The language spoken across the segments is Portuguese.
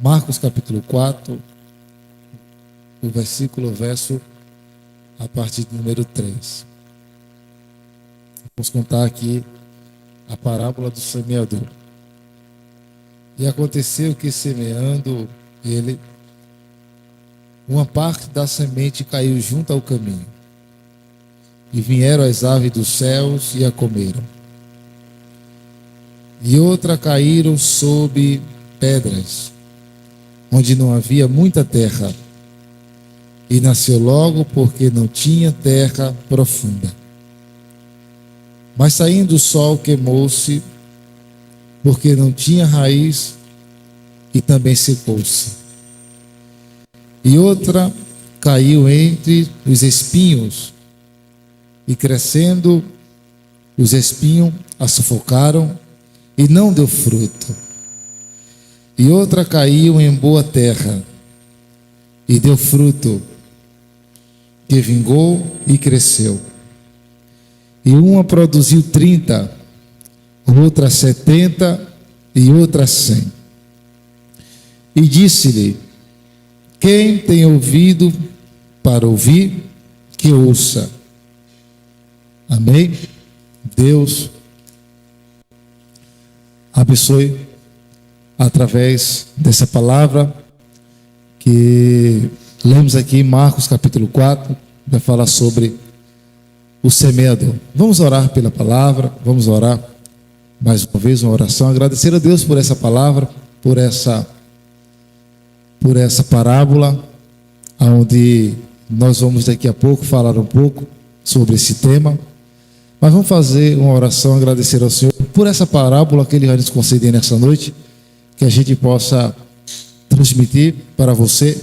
Marcos capítulo 4, verso a partir do número 3. Vamos contar aqui a parábola do semeador. E aconteceu que, semeando ele, uma parte da semente caiu junto ao caminho, e vieram as aves dos céus e a comeram. E outra caíram sob pedras, onde não havia muita terra, e nasceu logo, porque não tinha terra profunda. Mas saindo o sol, queimou-se, porque não tinha raiz, e também secou-se. E outra caiu entre os espinhos, e crescendo, os espinhos a sufocaram, e não deu fruto. E outra caiu em boa terra, e deu fruto, que vingou e cresceu. E uma produziu 30, outra 70 e outra 100. E disse-lhe: quem tem ouvido para ouvir, que ouça. Amém? Deus abençoe através dessa palavra que lemos aqui em Marcos capítulo 4, vai falar sobre o semeador. Vamos orar pela palavra, vamos orar mais uma vez, uma oração, agradecer a Deus por essa palavra, por essa parábola, onde nós vamos daqui a pouco falar um pouco sobre esse tema. Mas vamos fazer uma oração, agradecer ao Senhor por essa parábola que Ele vai nos conceder nessa noite, que a gente possa transmitir para você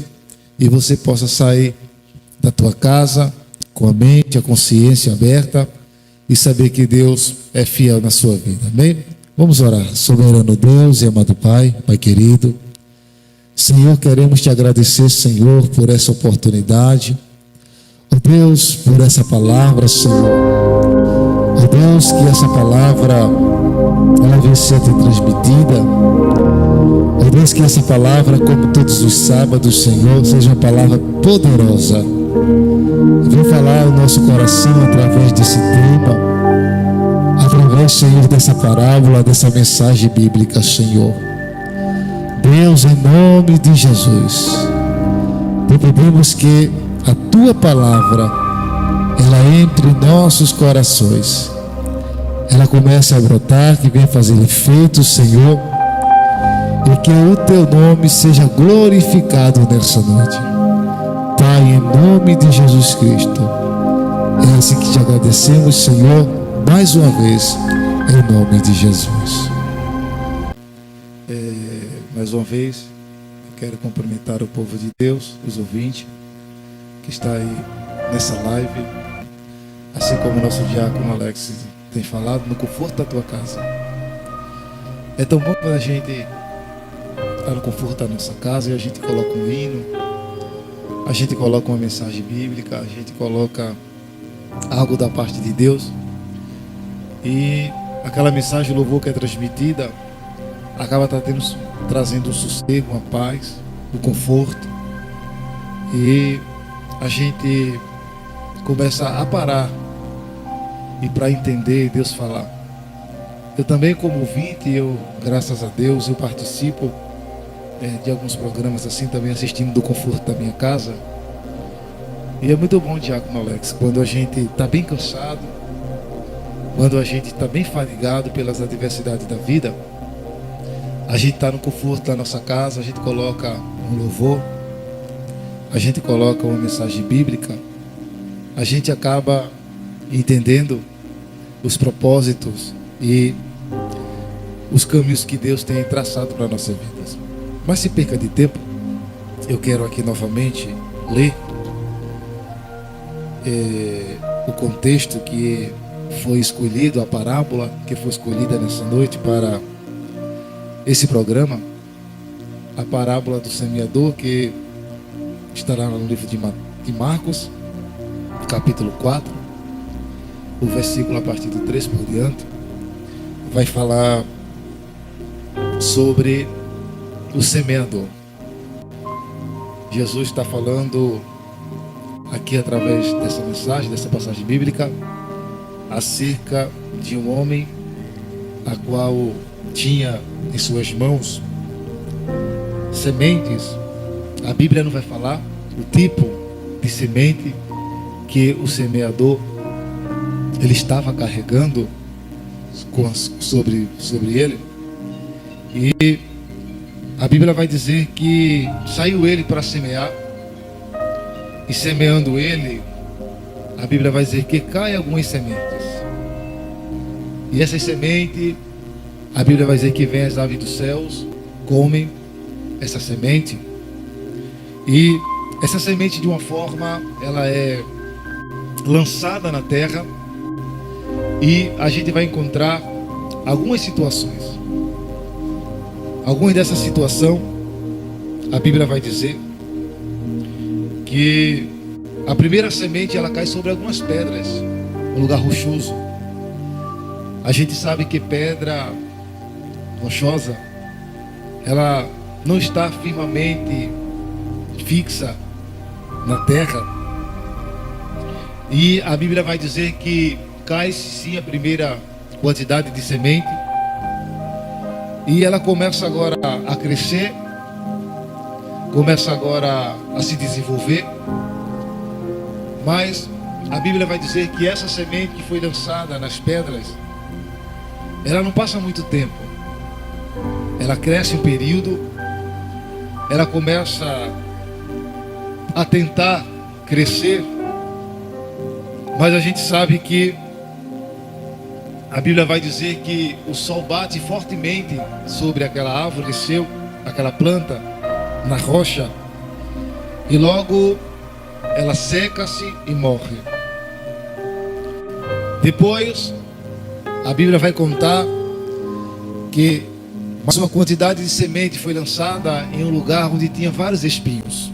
e você possa sair da tua casa com a mente, a consciência aberta e saber que Deus é fiel na sua vida. Amém? Vamos orar. Soberano Deus e amado Pai, Pai querido, Senhor, queremos te agradecer, Senhor, por essa oportunidade. Ó Deus, por essa palavra, Senhor. Ó Deus, que essa palavra ela venha ser transmitida. Ó Deus, que essa palavra, como todos os sábados, Senhor, seja uma palavra poderosa. Vem falar o nosso coração através desse tema, através, Senhor, dessa parábola, dessa mensagem bíblica, Senhor. Deus, em nome de Jesus, te pedimos que a tua palavra ela entre em nossos corações, ela comece a brotar, que venha fazer efeito, Senhor, e que o teu nome seja glorificado nessa noite. Pai, em nome de Jesus Cristo, é assim que te agradecemos, Senhor, mais uma vez, em nome de Jesus. Mais uma vez, eu quero cumprimentar o povo de Deus, os ouvintes que está aí nessa live, assim como o nosso diácono Alex tem falado, no conforto da tua casa. É tão bom quando a gente está no conforto da nossa casa e a gente coloca um hino, a gente coloca uma mensagem bíblica, a gente coloca algo da parte de Deus, e aquela mensagem de louvor que é transmitida acaba trazendo um sossego, uma paz, um conforto, e a gente começa a parar e para entender Deus falar. Eu também, como ouvinte, graças a Deus, eu participo de alguns programas assim, também assistindo do conforto da minha casa. E é muito bom, diácono Alex, quando a gente está bem cansado, quando a gente está bem fadigado pelas adversidades da vida, a gente está no conforto da nossa casa, a gente coloca um louvor, a gente coloca uma mensagem bíblica, a gente acaba entendendo os propósitos e os caminhos que Deus tem traçado para a nossa vida. Mas se perca de tempo, eu quero aqui novamente ler o contexto que foi escolhido, a parábola que foi escolhida nessa noite para esse programa, a parábola do semeador, que estará no livro de Marcos, capítulo 4, o versículo a partir do 3 por diante, vai falar sobre o semeador. Jesus está falando aqui através dessa mensagem, dessa passagem bíblica, acerca de um homem a qual tinha em suas mãos sementes. A Bíblia não vai falar o tipo de semente que o semeador ele estava carregando sobre ele. E a Bíblia vai dizer que saiu ele para semear, e semeando ele, a Bíblia vai dizer que cai algumas sementes, e essas sementes, a Bíblia vai dizer que vem as aves dos céus, comem essa semente, e essa semente de uma forma, ela é lançada na terra, e a gente vai encontrar algumas situações. Algumas dessa situação, a Bíblia vai dizer que a primeira semente ela cai sobre algumas pedras, um lugar rochoso. A gente sabe que pedra rochosa, ela não está firmemente fixa na terra. E a Bíblia vai dizer que cai sim a primeira quantidade de semente. E ela começa agora a crescer, começa agora a se desenvolver. Mas a Bíblia vai dizer que essa semente que foi lançada nas pedras, ela não passa muito tempo. Ela cresce um período, ela começa a tentar crescer, mas a gente sabe que a Bíblia vai dizer que o sol bate fortemente sobre aquela árvore, aquela planta, na rocha, e logo ela seca-se e morre. Depois, a Bíblia vai contar que mais uma quantidade de semente foi lançada em um lugar onde tinha vários espinhos.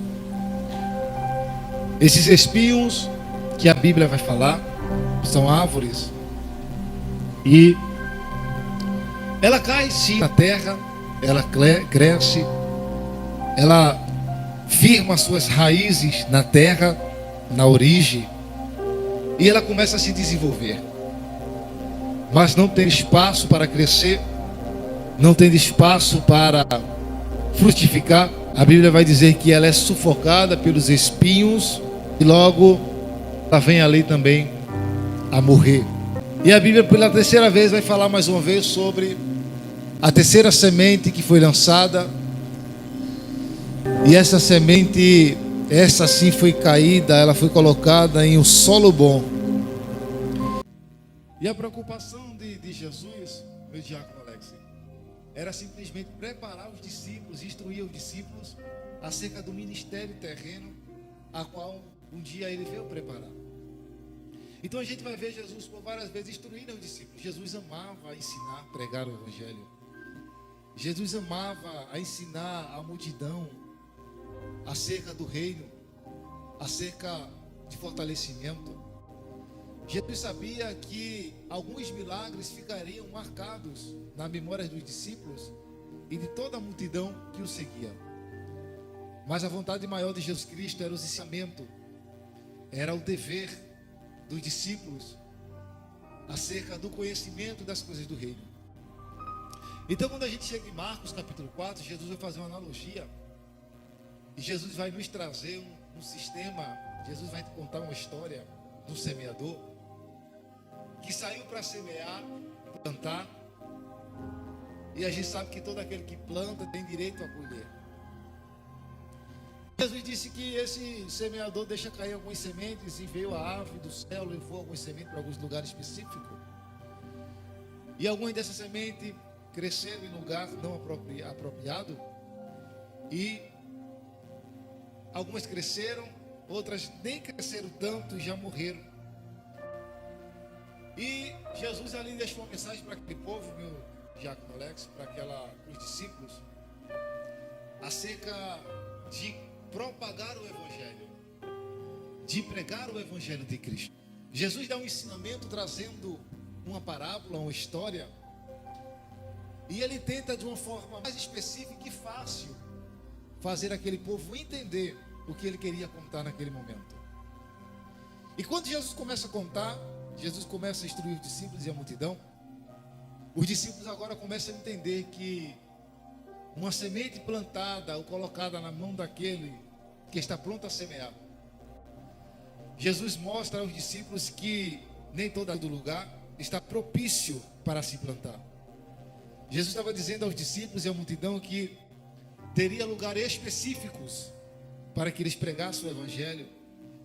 Esses espinhos que a Bíblia vai falar são árvores. E ela cai sim na terra, ela cresce, ela firma suas raízes na terra, na origem, e ela começa a se desenvolver. Mas não tem espaço para crescer, não tem espaço para frutificar. A Bíblia vai dizer que ela é sufocada pelos espinhos e logo ela vem ali também a morrer. E a Bíblia pela terceira vez vai falar mais uma vez sobre a terceira semente que foi lançada. E essa semente, essa sim foi caída, ela foi colocada em um solo bom. E a preocupação de Jesus, meu diácono Alex, era simplesmente preparar os discípulos, instruir os discípulos acerca do ministério terreno, a qual um dia ele veio preparar. Então a gente vai ver Jesus por várias vezes instruindo os discípulos. Jesus amava ensinar, pregar o Evangelho. Jesus amava a ensinar a multidão acerca do reino, acerca de fortalecimento. Jesus sabia que alguns milagres ficariam marcados na memória dos discípulos e de toda a multidão que o seguia. Mas a vontade maior de Jesus Cristo era o ensinamento, era o dever dos discípulos acerca do conhecimento das coisas do reino. Então quando a gente chega em Marcos capítulo 4, Jesus vai fazer uma analogia e Jesus vai nos trazer um sistema. Jesus vai contar uma história do semeador que saiu para semear, plantar, e a gente sabe que todo aquele que planta tem direito a colher. Jesus disse que esse semeador deixa cair algumas sementes, e veio a ave do céu, levou algumas sementes para alguns lugares específicos. E algumas dessas sementes cresceram em lugar não apropriado. E algumas cresceram, outras nem cresceram tanto e já morreram. E Jesus ali deixou uma mensagem para aquele povo, meu diácono Alex, para os discípulos, acerca de propagar o Evangelho, de pregar o Evangelho de Cristo. Jesus dá um ensinamento trazendo uma parábola, uma história, e ele tenta de uma forma mais específica e fácil fazer aquele povo entender o que ele queria contar naquele momento. E quando Jesus começa a contar, Jesus começa a instruir os discípulos e a multidão. Os discípulos agora começam a entender que uma semente plantada ou colocada na mão daquele que está pronto a semear. Jesus mostra aos discípulos que nem todo lugar está propício para se plantar. Jesus estava dizendo aos discípulos e à multidão que teria lugares específicos para que eles pregassem o evangelho,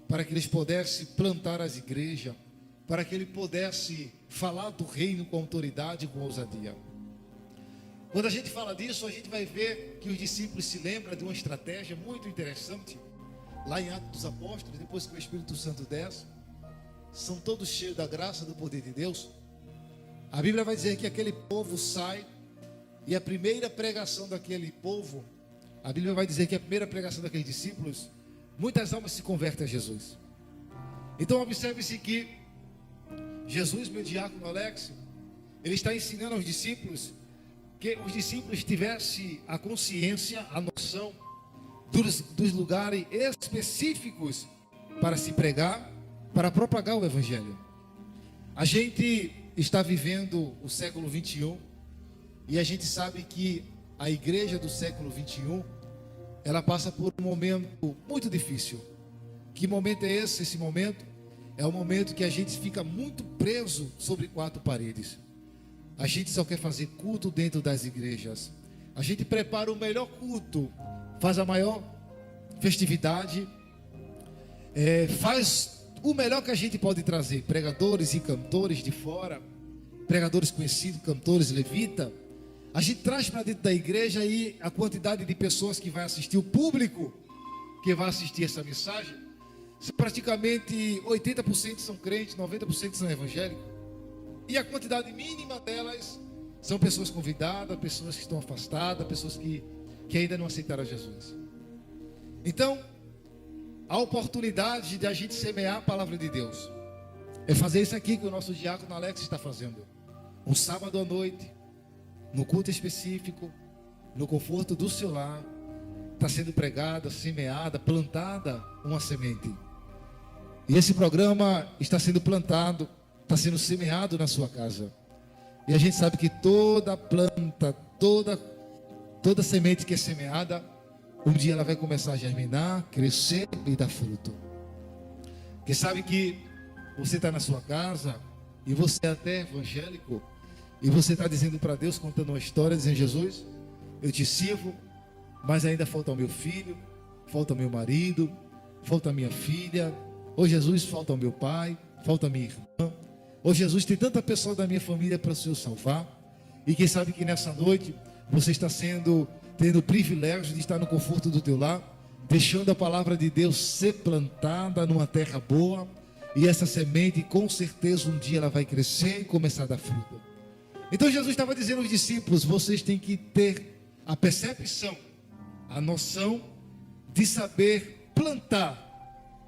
para que eles pudessem plantar as igrejas, para que ele pudesse falar do reino com autoridade e com ousadia. Quando a gente fala disso, a gente vai ver que os discípulos se lembram de uma estratégia muito interessante. Lá em Atos dos Apóstolos, depois que o Espírito Santo desce, são todos cheios da graça e do poder de Deus. A Bíblia vai dizer que aquele povo sai, e a primeira pregação daquele povo, a Bíblia vai dizer que a primeira pregação daqueles discípulos, muitas almas se convertem a Jesus. Então observe-se que Jesus, meu diácono Alex, ele está ensinando aos discípulos que os discípulos tivessem a consciência, a noção dos lugares específicos para se pregar, para propagar o evangelho. A gente está vivendo o século 21 e a gente sabe que a igreja do século 21 ela passa por um momento muito difícil. Que momento é esse? Esse momento é o momento que a gente fica muito preso sobre quatro paredes. A gente só quer fazer culto dentro das igrejas. A gente prepara o melhor culto, faz a maior festividade, faz o melhor que a gente pode trazer. Pregadores e cantores de fora, pregadores conhecidos, cantores, levita. A gente traz para dentro da igreja e a quantidade de pessoas que vai assistir, o público que vai assistir essa mensagem, praticamente 80% são crentes, 90% são evangélicos. E a quantidade mínima delas são pessoas convidadas, pessoas que estão afastadas, pessoas que ainda não aceitaram Jesus. Então, a oportunidade de a gente semear a palavra de Deus é fazer isso aqui que o nosso diácono Alex está fazendo. Um sábado à noite, no culto específico, no conforto do seu lar, está sendo pregada, semeada, plantada uma semente. E esse programa está sendo plantado, está sendo semeado na sua casa. E a gente sabe que toda planta, toda semente que é semeada, um dia ela vai começar a germinar, crescer e dar fruto. Porque sabe que você está na sua casa e você é até evangélico e você está dizendo para Deus, contando uma história, dizendo: Jesus, eu te sirvo, mas ainda falta o meu filho, falta o meu marido, falta a minha filha. Ô Jesus, falta o meu pai, falta a minha irmã. Ô Jesus, tem tanta pessoa da minha família para o Senhor salvar. E quem sabe que nessa noite você está tendo o privilégio de estar no conforto do teu lar, deixando a palavra de Deus ser plantada numa terra boa. E essa semente, com certeza, um dia ela vai crescer e começar a dar fruto. Então Jesus estava dizendo aos discípulos: vocês têm que ter a percepção, a noção de saber plantar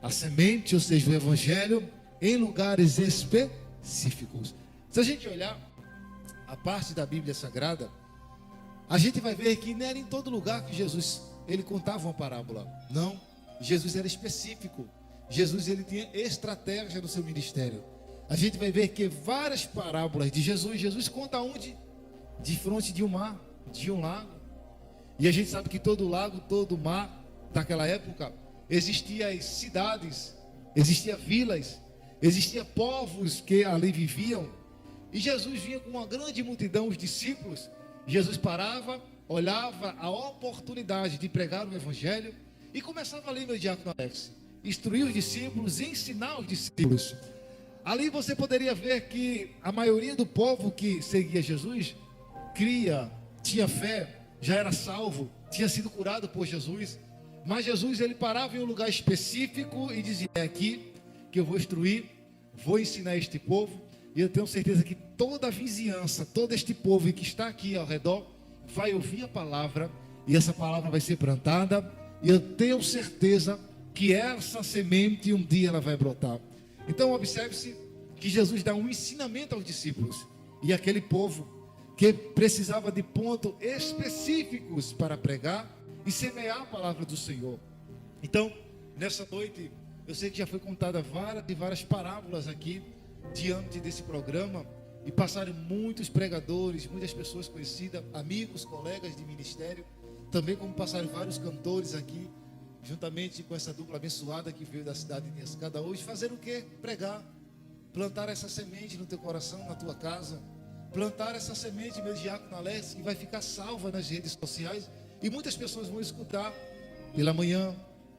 a semente, ou seja, o evangelho, em lugares específicos. Se a gente olhar a parte da Bíblia Sagrada, a gente vai ver que não era em todo lugar que Jesus ele contava uma parábola. Não, Jesus era específico. Jesus ele tinha estratégia no seu ministério. A gente vai ver que várias parábolas de Jesus conta onde? De frente de um mar, de um lago. E a gente sabe que todo lago, todo mar daquela época, existiam as cidades, existiam vilas, existiam povos que ali viviam. E Jesus vinha com uma grande multidão, os discípulos. Jesus parava, olhava a oportunidade de pregar o evangelho e começava ali, meu diácono Alex, instruir os discípulos, ensinar os discípulos. Ali você poderia ver que a maioria do povo que seguia Jesus tinha fé, já era salvo, tinha sido curado por Jesus. Mas Jesus ele parava em um lugar específico e dizia: é aqui que eu vou instruir, vou ensinar este povo. E eu tenho certeza que toda a vizinhança, todo este povo que está aqui ao redor vai ouvir a palavra, e essa palavra vai ser plantada, e eu tenho certeza que essa semente um dia ela vai brotar. Então observe-se que Jesus dá um ensinamento aos discípulos, e aquele povo que precisava de pontos específicos para pregar, e semear a palavra do Senhor. Então, nessa noite, eu sei que já foi contada várias parábolas aqui diante desse programa, e passaram muitos pregadores, muitas pessoas conhecidas, amigos, colegas de ministério, também como passaram vários cantores aqui, juntamente com essa dupla abençoada que veio da cidade de Escada hoje, fazer o quê? Pregar, plantar essa semente no teu coração, na tua casa, plantar essa semente, meu diácono Alex, que vai ficar salva nas redes sociais, e muitas pessoas vão escutar pela manhã,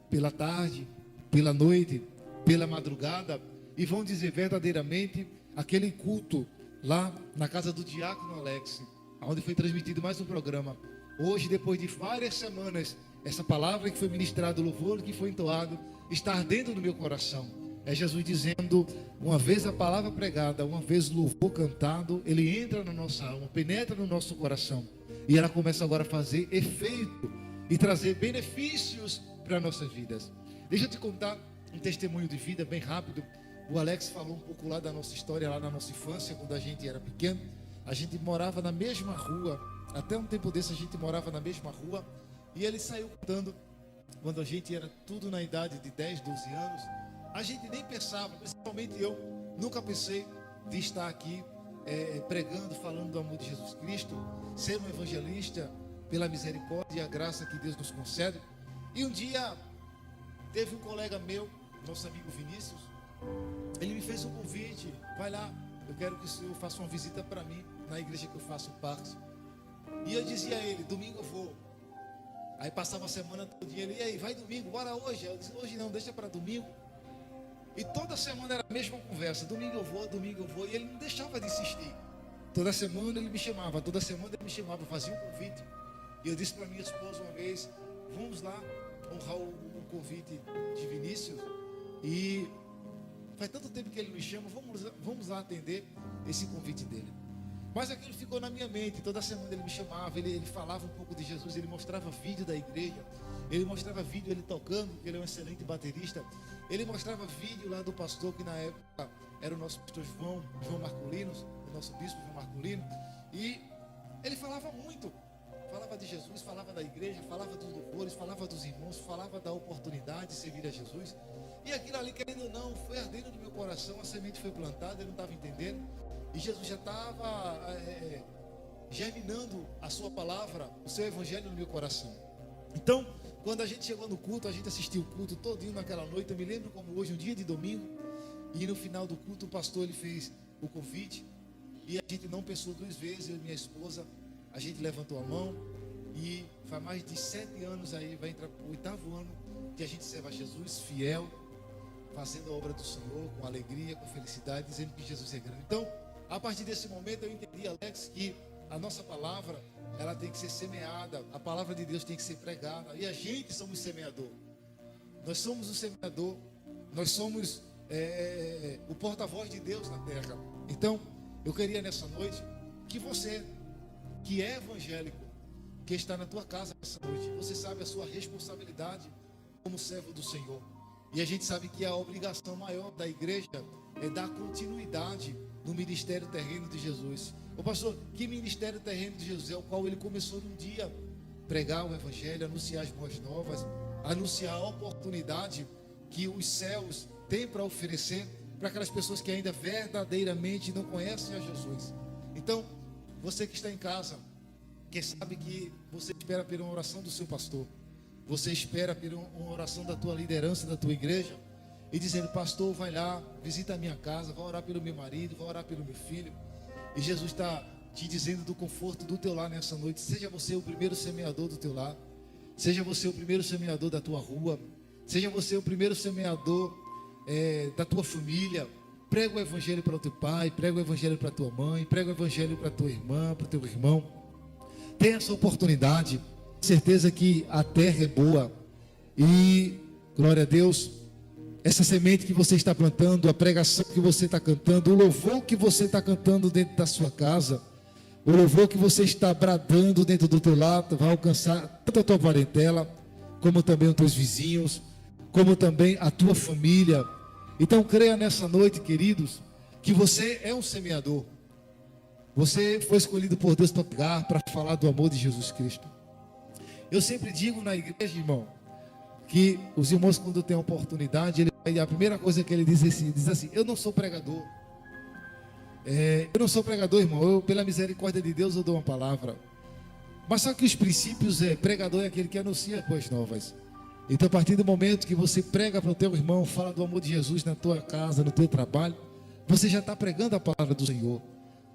pela tarde, pela noite, pela madrugada, e vão dizer verdadeiramente aquele culto lá na casa do diácono Alex, onde foi transmitido mais um programa. Hoje, depois de várias semanas, essa palavra que foi ministrada, o louvor que foi entoado, está ardendo no meu coração. É Jesus dizendo, uma vez a palavra pregada, uma vez o louvor cantado, ele entra na nossa alma, penetra no nosso coração, e ela começa agora a fazer efeito e trazer benefícios para nossas vidas. Deixa eu te contar um testemunho de vida bem rápido. O Alex falou um pouco lá da nossa história, lá na nossa infância, quando a gente era pequeno. A gente morava na mesma rua, até um tempo desse a gente morava na mesma rua, e ele saiu contando, quando a gente era tudo na idade de 10, 12 anos, a gente nem pensava, principalmente eu, nunca pensei de estar aqui pregando, falando do amor de Jesus Cristo, ser um evangelista pela misericórdia e a graça que Deus nos concede. E um dia, teve um colega meu, nosso amigo Vinícius, ele me fez um convite, vai lá, eu quero que o senhor faça uma visita para mim, na igreja que eu faço parte. E eu dizia a ele, domingo eu vou. Aí passava a semana todo dia, ele, e aí, vai domingo, bora hoje. Eu disse, hoje não, deixa para domingo. E toda semana era a mesma conversa, domingo eu vou, e ele não deixava de insistir. Toda semana ele me chamava, fazia um convite. E eu disse para minha esposa uma vez, vamos lá honrar o convite de Vinícius. E faz tanto tempo que ele me chama, vamos lá atender esse convite dele. Mas aquilo ficou na minha mente, toda semana ele me chamava, ele falava um pouco de Jesus, ele mostrava vídeo da igreja, ele mostrava vídeo ele tocando, porque ele é um excelente baterista, ele mostrava vídeo lá do pastor, que na época era o nosso pastor João Marculino, o nosso bispo João Marculino, e ele falava muito, falava de Jesus, falava da igreja, falava dos louvores, falava dos irmãos, falava da oportunidade de servir a Jesus. E aquilo ali, querendo ou não, foi ardendo no meu coração, a semente foi plantada, eu não estava entendendo. E Jesus já estava germinando a sua palavra, o seu evangelho no meu coração. Então, quando a gente chegou no culto, a gente assistiu o culto todinho naquela noite. Eu me lembro como hoje, um dia de domingo. E no final do culto, o pastor ele fez o convite. E a gente não pensou duas vezes, eu e minha esposa. A gente levantou a mão. E faz mais de 7 anos aí, vai entrar para o 8º ano que a gente serve a Jesus, fiel, fazendo a obra do Senhor, com alegria, com felicidade, dizendo que Jesus é grande. Então, a partir desse momento eu entendi, Alex, que a nossa palavra, ela tem que ser semeada, a palavra de Deus tem que ser pregada, e a gente somos semeador. Nós somos o semeador, nós somos o porta-voz de Deus na terra. Então, eu queria nessa noite que você, que é evangélico, que está na tua casa nessa noite, você sabe a sua responsabilidade como servo do Senhor. E a gente sabe que a obrigação maior da igreja é dar continuidade no ministério terreno de Jesus. Ô pastor, que ministério terreno de Jesus é o qual ele começou num dia? Pregar o evangelho, anunciar as boas novas, anunciar a oportunidade que os céus têm para oferecer para aquelas pessoas que ainda verdadeiramente não conhecem a Jesus. Então, você que está em casa, que sabe que você espera pela oração do seu pastor, você espera pela uma oração da tua liderança, da tua igreja, e dizendo, pastor, vai lá, visita a minha casa, vai orar pelo meu marido, vai orar pelo meu filho. E Jesus está te dizendo do conforto do teu lar nessa noite. Seja você o primeiro semeador do teu lar, seja você o primeiro semeador da tua rua, seja você o primeiro semeador da tua família. Prega o evangelho para o teu pai, prega o evangelho para a tua mãe, prega o evangelho para a tua irmã, para o teu irmão. Tenha essa oportunidade. Certeza que a terra é boa. E, glória a Deus, essa semente que você está plantando, a pregação que você está cantando, o louvor que você está cantando dentro da sua casa, o louvor que você está bradando dentro do teu lar, vai alcançar tanto a tua parentela, como também os teus vizinhos, como também a tua família. Então creia nessa noite, queridos, que você é um semeador. Você foi escolhido por Deus para pregar, para falar do amor de Jesus Cristo. Eu sempre digo na igreja, irmão, que os irmãos, quando têm a oportunidade, a primeira coisa que ele diz assim: eu não sou pregador. Eu não sou pregador, irmão. Eu, pela misericórdia de Deus, eu dou uma palavra. Mas só que os princípios, pregador é aquele que anuncia as boas novas. Então, a partir do momento que você prega para o teu irmão, fala do amor de Jesus na tua casa, no teu trabalho, você já está pregando a palavra do Senhor.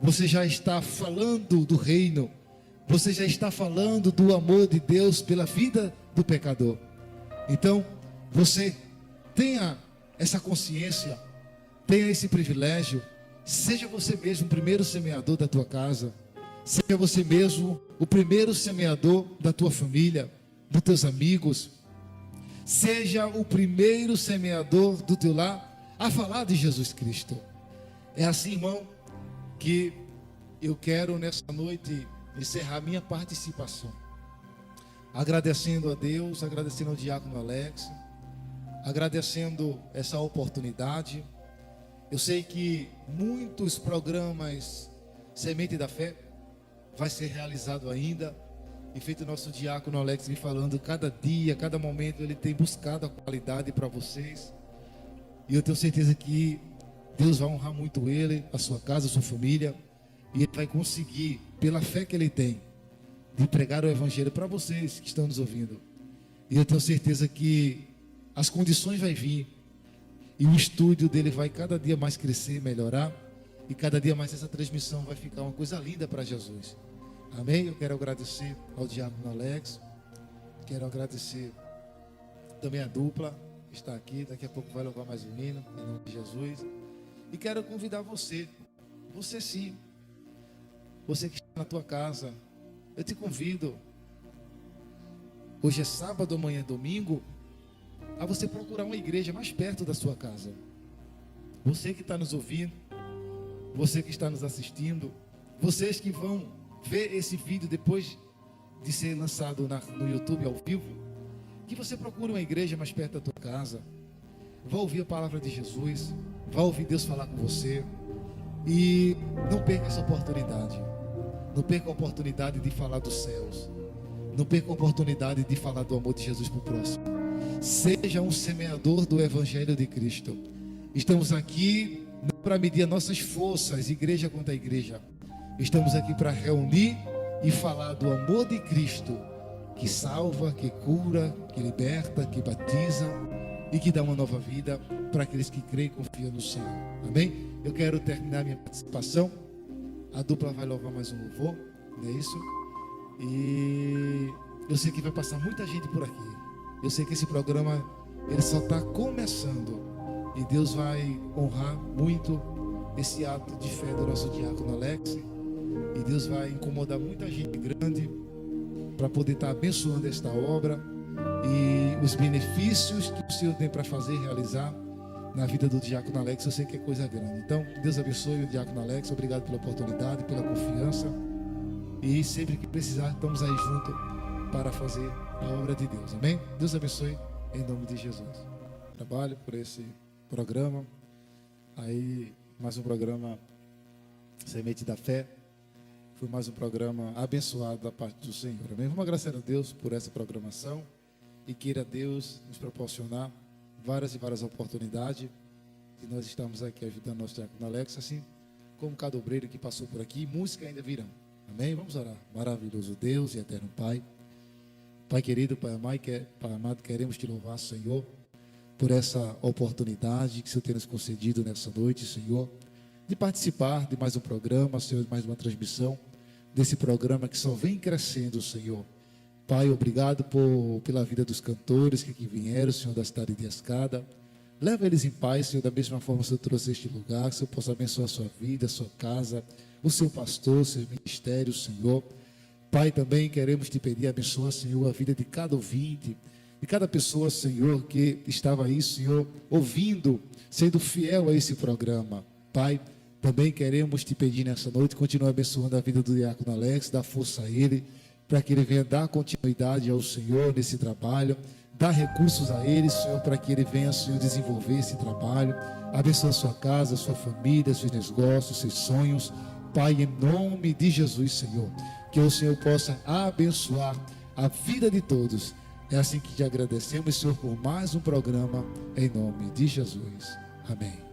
Você já está falando do reino. Você já está falando do amor de Deus pela vida do pecador. Então, você tenha essa consciência, tenha esse privilégio. Seja você mesmo o primeiro semeador da tua casa. Seja você mesmo o primeiro semeador da tua família, dos teus amigos. Seja o primeiro semeador do teu lar a falar de Jesus Cristo. É assim, irmão, que eu quero nessa noite encerrar minha participação, agradecendo a Deus, agradecendo ao diácono Alex, agradecendo essa oportunidade. Eu sei que muitos programas Semente da Fé vai ser realizado ainda, e feito o nosso diácono Alex me falando, cada dia, cada momento ele tem buscado a qualidade para vocês, e eu tenho certeza que Deus vai honrar muito ele, a sua casa, a sua família, e ele vai conseguir, pela fé que ele tem, de pregar o evangelho para vocês que estão nos ouvindo. E eu tenho certeza que as condições vão vir, e o estúdio dele vai cada dia mais crescer, melhorar, e cada dia mais essa transmissão vai ficar uma coisa linda para Jesus. Amém? Eu quero agradecer ao diácono Alex, quero agradecer também a dupla que está aqui, daqui a pouco vai louvar mais um hino, em nome de Jesus. E quero convidar você sim, você que está na tua casa, eu te convido, hoje é sábado, amanhã é domingo, a você procurar uma igreja mais perto da sua casa. Você que está nos ouvindo, você que está nos assistindo, vocês que vão ver esse vídeo depois de ser lançado no YouTube ao vivo, que você procure uma igreja mais perto da tua casa, vá ouvir a palavra de Jesus, vá ouvir Deus falar com você, e não perca essa oportunidade. Não perca a oportunidade de falar dos céus. Não perca a oportunidade de falar do amor de Jesus para o próximo. Seja um semeador do Evangelho de Cristo. Estamos aqui não para medir as nossas forças, igreja contra igreja. Estamos aqui para reunir e falar do amor de Cristo, que salva, que cura, que liberta, que batiza e que dá uma nova vida para aqueles que creem e confiam no Senhor. Amém? Eu quero terminar minha participação. A dupla vai louvar mais um louvor, não é isso? E eu sei que vai passar muita gente por aqui. Eu sei que esse programa ele só está começando, e Deus vai honrar muito esse ato de fé do nosso diácono Alex, e Deus vai incomodar muita gente grande para poder estar abençoando esta obra e os benefícios que o Senhor tem para fazer e realizar na vida do diácono Alex. Eu sei que é coisa grande. Então, Deus abençoe o diácono Alex. Obrigado pela oportunidade, pela confiança. E sempre que precisar, estamos aí juntos para fazer a obra de Deus. Amém? Deus abençoe em nome de Jesus. Trabalho por esse programa. Aí, mais um programa Semente da Fé. Foi mais um programa abençoado da parte do Senhor. Amém? Vamos agradecer a Deus por essa programação. E queira Deus nos proporcionar várias e várias oportunidades. E nós estamos aqui ajudando nosso diácono Alex, assim como cada obreiro que passou por aqui. Música ainda virão. Amém? Vamos orar. Maravilhoso Deus e eterno Pai. Pai querido, Pai amado, queremos te louvar, Senhor, por essa oportunidade que o Senhor tem nos concedido nessa noite, Senhor, de participar de mais um programa, Senhor, de mais uma transmissão desse programa que só vem crescendo, Senhor. Pai, obrigado pela vida dos cantores que aqui vieram, Senhor, da cidade de Escada. Leva eles em paz, Senhor, da mesma forma que o Senhor trouxe este lugar, que o Senhor possa abençoar a sua vida, a sua casa, o seu pastor, o seu ministério, Senhor. Pai, também queremos te pedir, abençoa, Senhor, a vida de cada ouvinte, de cada pessoa, Senhor, que estava aí, Senhor, ouvindo, sendo fiel a esse programa. Pai, também queremos te pedir nessa noite, continua abençoando a vida do diácono Alex, dá força a ele, para que ele venha dar continuidade ao Senhor nesse trabalho, dar recursos a ele, Senhor, para que ele venha, Senhor, desenvolver esse trabalho. Abençoa a sua casa, a sua família, seus negócios, seus sonhos. Pai, em nome de Jesus, Senhor, que o Senhor possa abençoar a vida de todos. É assim que te agradecemos, Senhor, por mais um programa, em nome de Jesus. Amém.